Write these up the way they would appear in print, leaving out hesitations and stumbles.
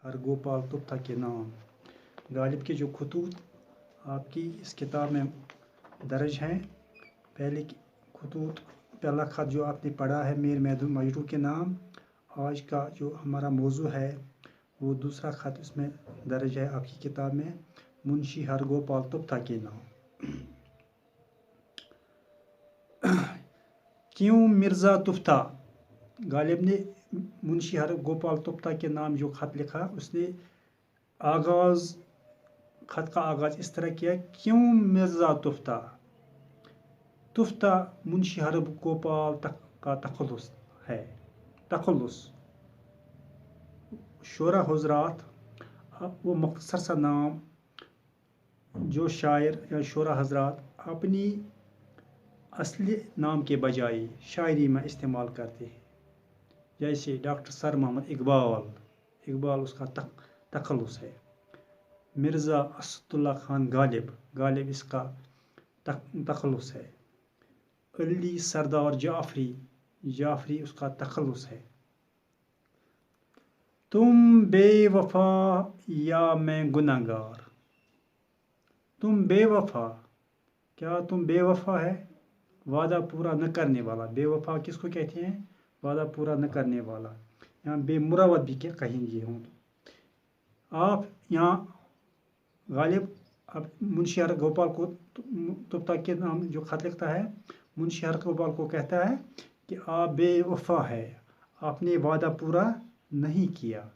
हरगोपाल तुप्ता के नाम। गालिब के जो खतूत आपकी इस किताब में दर्ज हैं, पहले खतूत, पहला ख़त जो आपने पढ़ा है मीर मजरू के नाम, आज का जो हमारा मौजू है वो दूसरा ख़त इसमें दर्ज है आपकी किताब में, मुंशी हरगोपाल तुप्ता के नाम। क्यों मिर्ज़ा तुफ्ता? गालिब ने मुंशी हरगोपाल तुप्ता के नाम जो ख़त लिखा, उसने ख़त का आगाज़ इस तरह किया, क्यों मिर्ज़ा तुफ्ता? तुफ्ता मुंशी हरगोपाल का तखल्लुस है। तखल्लुस शोरा हुज़रात वो मुख्तसर सा नाम जो शायर या शोरा हज़रात अपनी असली नाम के बजाय शायरी में इस्तेमाल करते हैं। जैसे डॉक्टर सर मोहम्मद इकबाल उसका तखल्लुस है। मिर्ज़ा असदुल्ला खान गालिब इसका तखल्लुस है। अली सरदार जाफरी उसका तखल्लुस है। तुम बेवफा या मैं गुनहगार? तुम बेवफा, क्या तुम बेवफा है? वादा पूरा न करने वाला। बेवफा किसको कहते हैं? वादा पूरा न करने वाला, यहाँ बेमुरावत भी क्या कहेंगे हम। आप यहाँ गालिब अब मुंशी हरगोपाल को तुप्ता के नाम जो ख़त लिखता है, मुंशी हरगोपाल को कहता है कि आप बेवफा है, आपने वादा पूरा नहीं किया,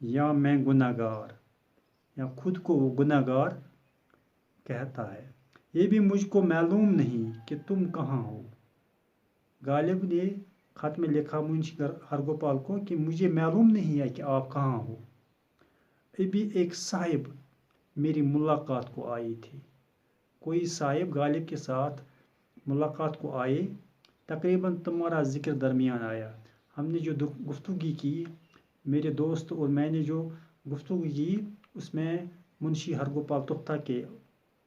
या मैं गुनहगार, या खुद को वो गुनहगार कहता है। ये भी मुझको मालूम नहीं कि तुम कहाँ हो। गालिब ने ख़त में लिखा मुंशी हरगोपाल को कि मुझे मालूम नहीं है कि आप कहाँ हो। अभी एक साहिब मेरी मुलाकात को आए थे। कोई साहिब गालिब के साथ मुलाकात को आए, तकरीबन तुम्हारा जिक्र दरमियान आया। हमने जो गुफ्तगू की, मेरे दोस्त और मैंने जो गुफ्तगू की, उसमें मुंशी हरगोपाल तुप्ता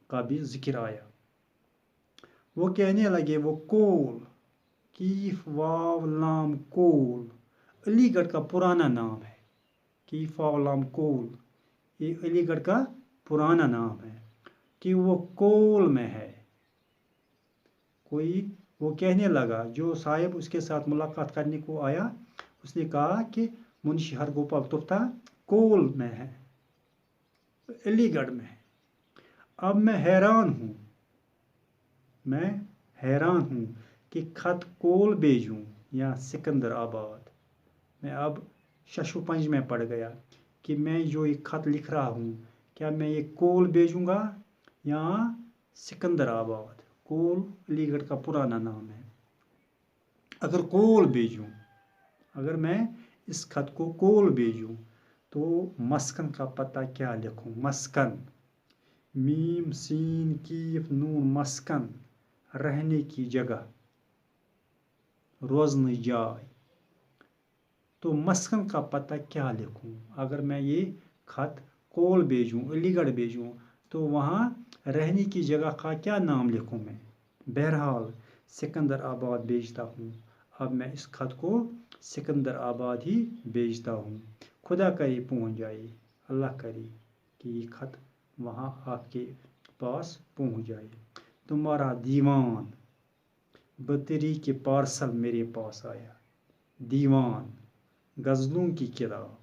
का भी जिक्र आया। वो कहने लगे, वो कोल, कीफ वाव लाम कोल, अलीगढ़ का पुराना नाम है। कीफ वाव लाम कोल, ये अलीगढ़ का पुराना नाम है कि वो कोल में है। वो कहने लगा, जो साहिब उसके साथ मुलाकात करने को आया, उसने कहा कि मुंशी हरगोपाल तुप्ता कोल में है, अलीगढ़ में है। अब मैं हैरान हूँ कि ख़त कोल भेजूँ या सिकंदराबाद। मैं अब शशुपंज में पड़ गया कि मैं जो एक ख़त लिख रहा हूँ, क्या मैं ये कोल भेजूँगा या सिकंदराबाद? कोल अलीगढ़ का पुराना नाम है। अगर कोल भेजूँ, अगर मैं इस ख़त को कोल भेजूँ, तो मस्कन का पता क्या लिखूँ? मस्कन, मीम सीन कीफ नून, मस्कन, रहने की जगह, रोज़नी जाय। तो मस्कन का पता क्या लिखूँ? अगर मैं ये ख़त कोल भेजूँ, अलीगढ़ भेजूँ, तो वहाँ रहने की जगह का क्या नाम लिखूँ मैं? बहरहाल सिकंदराबाद भेजता हूँ। अब मैं इस ख़त को सिकंदराबाद ही भेजता हूँ। खुदा करे पहुँच जाए, अल्लाह करे कि ये ख़त वहाँ आपके पास पहुँच जाए। तुम्हारा दीवान बतरी के पार्सल मेरे पास आया। दीवान, गज़लों की किताब,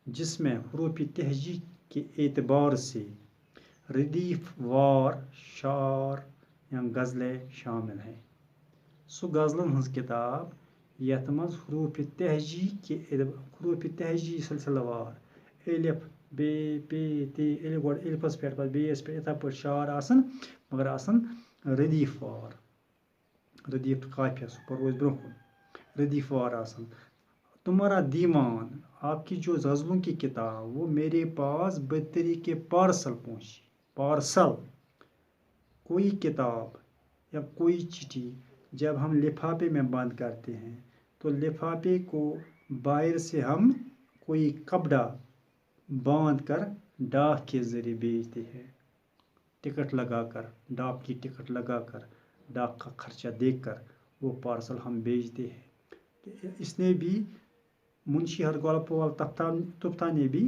जिसमें हरूफ तहजी के एतबार से रदीफ वार शार या गज़लें शामिल हैं। सो गज़लन हंस किताब यथ मज हरूफ तहजी सिलसिलेवार एलिफ बे पे ते एलिफ गोड एलिफस पे बेस पे इतना पर शार आसन, मगर आसन रदीफ वार, रदीफ काफिया पर रोज ब्रोह रदीफ वार आसन। तुम्हारा दीवान, आपकी जो गज़लों की किताब, वो मेरे पास बतरी के पार्सल पहुँची। पार्सल, कोई किताब या कोई चिट्ठी जब हम लिफाफे में बंद करते हैं, तो लिफाफे को बाहर से हम कोई कपड़ा बांध कर डाक के ज़रिए भेजते हैं। टिकट लगाकर, डाक की टिकट लगाकर, डाक का खर्चा देकर वो पार्सल हम भेजते हैं। इसने भी मुंशी हरगोपाल तुफ्ता ने भी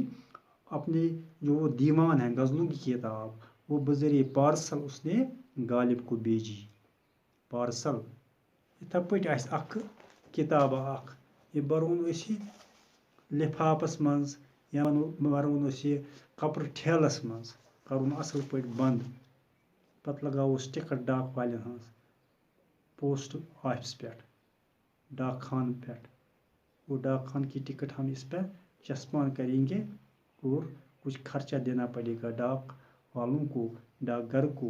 अपने जो वो दीवान है गज़लों की किताब वो बज़रिए पार्सल उसने गालिब को भेजी पार्सल इत्थै पट अख किताब अख ये बरवन लिफाफस मज या बरवन कपर ठेलस मज करुन असल पट बंद पत लगावोस टिकट डाक वाले हंस पोस्ट ऑफिस पे डाक खान पे वो डाक खान की टिकट हम इस पर चस्पान करेंगे और कुछ खर्चा देना पड़ेगा डाक वालों को डाकघर को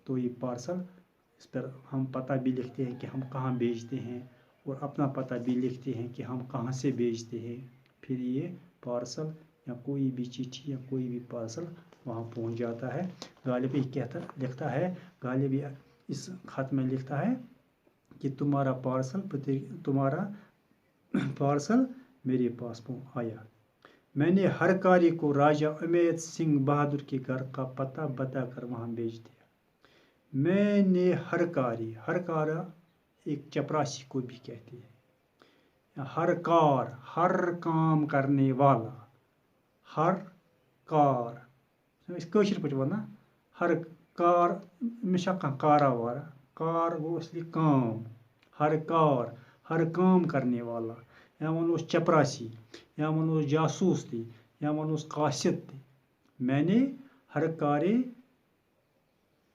तो ये पार्सल इस पर हम पता भी लिखते हैं कि हम कहाँ भेजते हैं और अपना पता भी लिखते हैं कि हम कहाँ से भेजते हैं फिर ये पार्सल या कोई भी चिट्ठी या कोई भी पार्सल वहाँ पहुँच जाता है। गालिब लिखता है गालिब इस खत में लिखता है कि तुम्हारा पार्सल मेरे पास आया। मैंने हर कार्य को राजा उमेद सिंह बहादुर के घर का पता बताकर वहाँ भेज दिया। मैंने हर कार्य एक चपरासी को भी कहते हैं। हर काम करने वाला हर कार कशर पे वन हर कार मिशा कारा वारा कार वो असली काम हर काम करने वाला या वनोस चपरासी या वनोस जासूस थी या वनोस कासिद थी। मैंने हर कार्य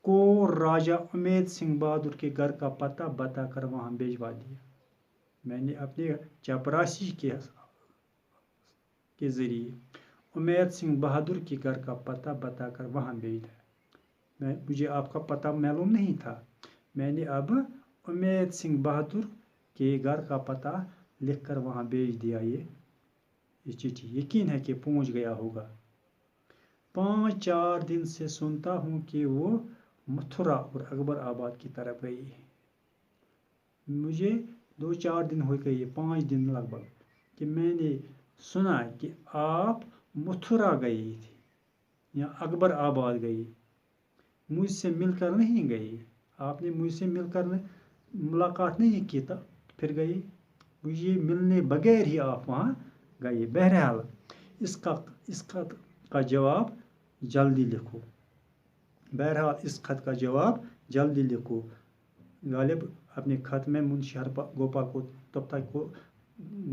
को राजा उमेद सिंह बहादुर के घर का पता बताकर वहाँ भिजवा दिया। मैंने अपने चपरासी के जरिए उमेद सिंह बहादुर के घर का पता बताकर वहाँ भेज दिया। मुझे आपका पता मालूम नहीं था, मैंने अब उमेद सिंह बहादुर के घर का पता लिखकर वहाँ भेज दिया। ये चिट्ठी यकीन है कि पहुँच गया होगा। 5-4 दिन से सुनता हूँ कि वो मथुरा और अकबर आबाद की तरफ गई है। मुझे 2-4 दिन हो गए, 5 दिन लगभग, कि मैंने सुना कि आप मथुरा गई थी या अकबर आबाद गई। मुझसे मिलकर नहीं गई, आपने मुझसे मिलकर मुलाकात नहीं की तब फिर गई। मुझे मिलने बगैर ही आप वहाँ गए। बहरहाल इसका जवाब जल्दी लिखो। इस खत का जवाब जल्दी लिखो। गालिब अपने खत में मुंशी हरगोपाल को तुफ्ता को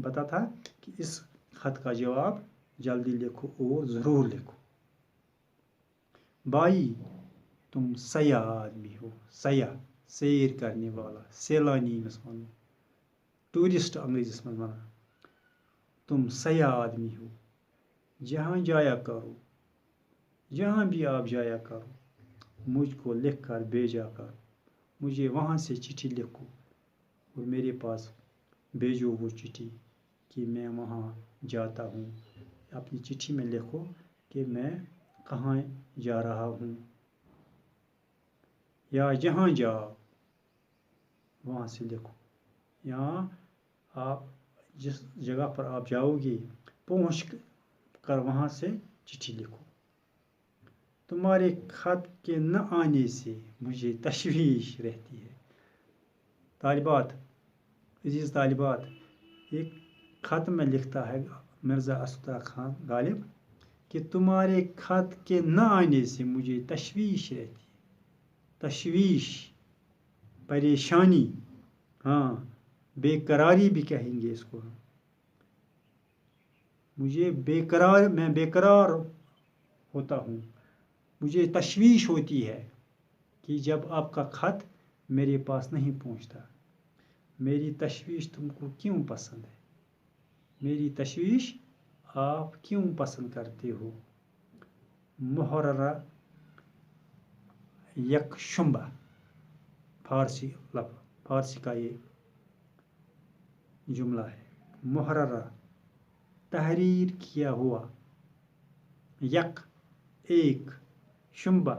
बता था कि इस खत का जवाब जल्दी लिखो और ज़रूर लिखो। भाई तुम सयाह आदमी हो, सयाह सैर करने वाला, सैलानी में टूरिस्ट अंग्रेजीस में वना। तुम सयाह आदमी हो, जहाँ जाया करो, जहाँ भी आप जाया करो, मुझको लिख कर भेजा कर। मुझे वहाँ से चिट्ठी लिखो और मेरे पास भेजो वो चिट्ठी कि मैं वहाँ जाता हूँ। अपनी चिट्ठी में लिखो कि मैं कहाँ जा रहा हूँ, या जहाँ जाओ वहाँ से लिखो। यहाँ आप जिस जगह पर आप जाओगे पहुँच कर वहाँ से चिट्ठी लिखो। तुम्हारे खत के न आने से मुझे तशवीश रहती है। तालिबात, अजीज़ तालिबात, एक खत में लिखता है मिर्ज़ा असद खान गालिब कि तुम्हारे खत के न आने से मुझे तशवीश रहती है। तशवीश, परेशानी, हाँ, बेकरारी भी कहेंगे इसको। मैं बेकरार होता हूँ, मुझे तशवीश होती है कि जब आपका खत मेरे पास नहीं पहुँचता। मेरी तशवीश तुमको क्यों पसंद है? मेरी तशवीश आप क्यों पसंद करते हो? मुहर्ररा यकशुंबा फारसी का ये जुमला है। मुहर्ररा तहरीर किया हुआ, यक एक, शुंबा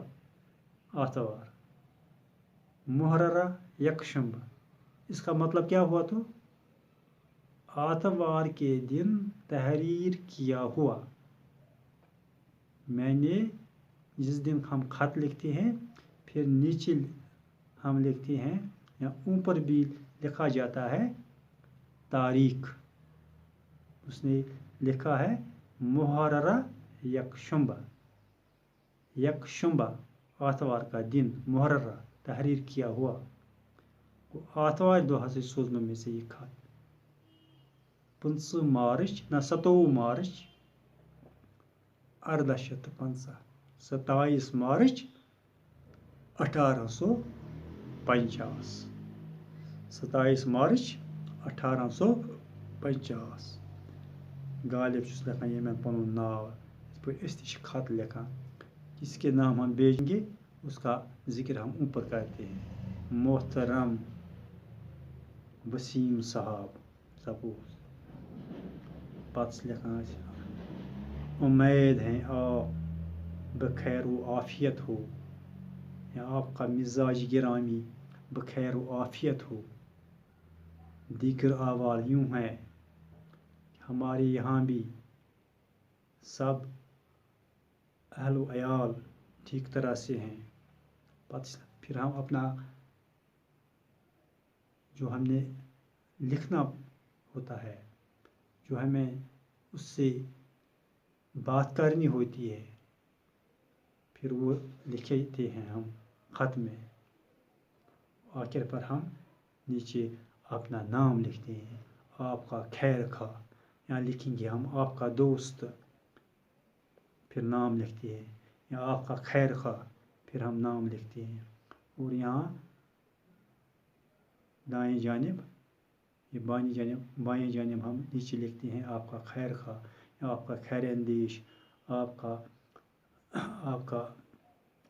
आतवार, मुहर्ररा यकशुंबा। इसका मतलब क्या हुआ? तो आतवार के दिन तहरीर किया हुआ। मैंने जिस दिन हम खत लिखते हैं फिर नीचे हम लिखते हैं या ऊपर भी लिखा जाता है तारीख, اس نے لکھا ہے محررہ یکشنبہ آتوار کا دن محررہ تحریر کیا ہوا آتوار دۄہ ہسا سوزمو مےٚ ژےٚ یہِ خط 27 مارچ 1850 27 مارچ 1850 27 مارچ 1850 غالب چھُس لیکھان ییٚمٮ۪ن پنُن ناو یِتھ پٲٹھۍ أسۍ تہِ چھِ خط لیکھان جس کے نام ہم بھیجیں گے اس کا ذکر ہم اوپر کرتے ہیں محترم وسیم صاحب سپوز پتہٕ لکھان امید ہے آپ بخیر و عافیت ہو یا آپ کا مزاج گرامی بخیر و عافیت ہو دیگر احوال یوں ہے ہمارے یہاں بھی سب اہل و عیال ٹھیک طرح سے ہیں پھر ہم اپنا جو ہم نے لکھنا ہوتا ہے جو ہمیں اس سے بات کرنی ہوتی ہے پھر وہ لکھتے ہیں ہم خط میں آخر پر ہم نیچے اپنا نام لکھتے ہیں آپ کا خیر خواہ یہاں لکھیں گے ہم آپ کا دوست پھر نام لکھتے ہیں یا آپ کا خیر خواہ پھر ہم نام لکھتے ہیں اور یہاں دائیں جانب یہ بائیں جانب ہم نیچے لکھتے ہیں آپ کا خیر خواہ یا آپ کا خیر اندیش آپ کا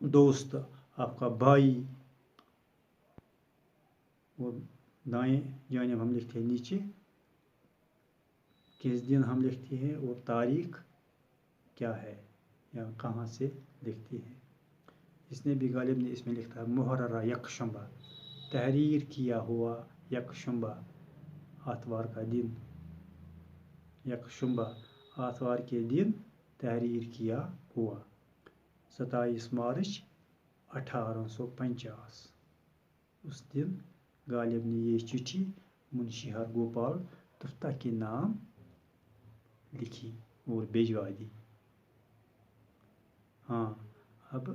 دوست آپ کا بھائی اور دائیں جانب ہم لکھتے ہیں نیچے کس دن ہم لکھتے ہیں اور تاریخ کیا ہے یا کہاں سے لکھتے ہیں اس نے بھی غالب نے اس میں لکھا ہے محررہ یکشنبہ تحریر کیا ہوا یکشنبہ آتوار کا دن یکشنبہ آتوار کے دن تحریر کیا ہوا 27 مارچ 1850 اس دن غالب نے یہ چٹھی منشی ہر گوپال تفتہ کے نام لکھی اور بھیجوا دی ہاں اب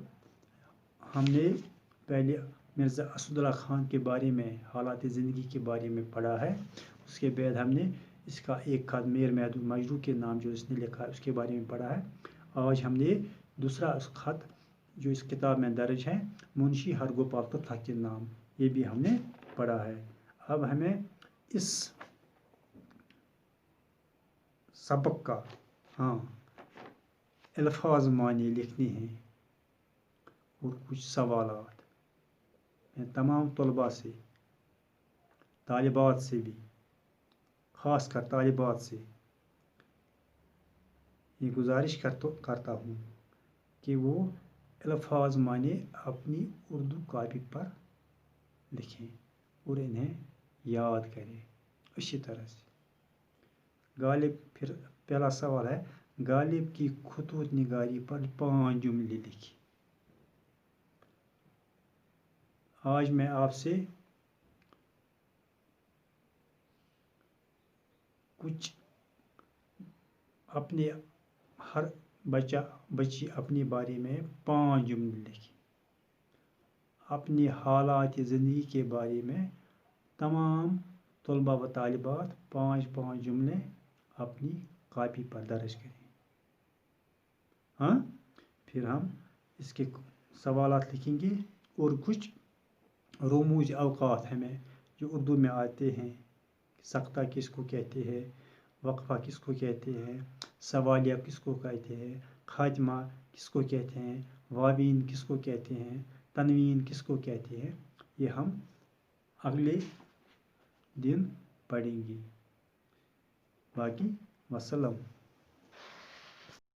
ہم نے پہلے مرزا اسد اللہ خان کے بارے میں حالات زندگی کے بارے میں پڑھا ہے اس کے بعد ہم نے اس کا ایک خط میر محدود مجروح کے نام جو اس نے لکھا ہے اس کے بارے میں پڑھا ہے آج ہم نے دوسرا خط جو اس کتاب میں درج ہے منشی ہر گوپال تفتہ کے نام یہ بھی ہم نے پڑھا ہے اب ہمیں اس سبق کا الفاظ معنی لکھنے ہیں اور کچھ سوالات میں تمام طلباء سے طالبات سے بھی خاص کر طالبات سے یہ گزارش کرتا ہوں کہ وہ الفاظ معنی اپنی اردو کاپی پر لکھیں اور انہیں یاد کریں اسی طرح سے غالب پھر پہلا سوال ہے غالب کی خطوط نگاری پر 5 جملے لکھی آج میں آپ سے کچھ اپنے ہر بچی اپنے بارے میں 5 جملے لکھی اپنی حالات زندگی کے بارے میں تمام طلباء و طالبات 5 جملے اپنی کاپی پر درج کریں پھر ہم اس کے سوالات لکھیں گے اور کچھ رموز اوقات ہمیں جو اردو میں آتے ہیں سختہ کس کو کہتے ہیں وقفہ کس کو کہتے ہیں سوالیہ کس کو کہتے ہیں خاتمہ کس کو کہتے ہیں واوین کس کو کہتے ہیں تنوین کس کو کہتے ہیں یہ ہم اگلے دن پڑھیں گے باقی وسلام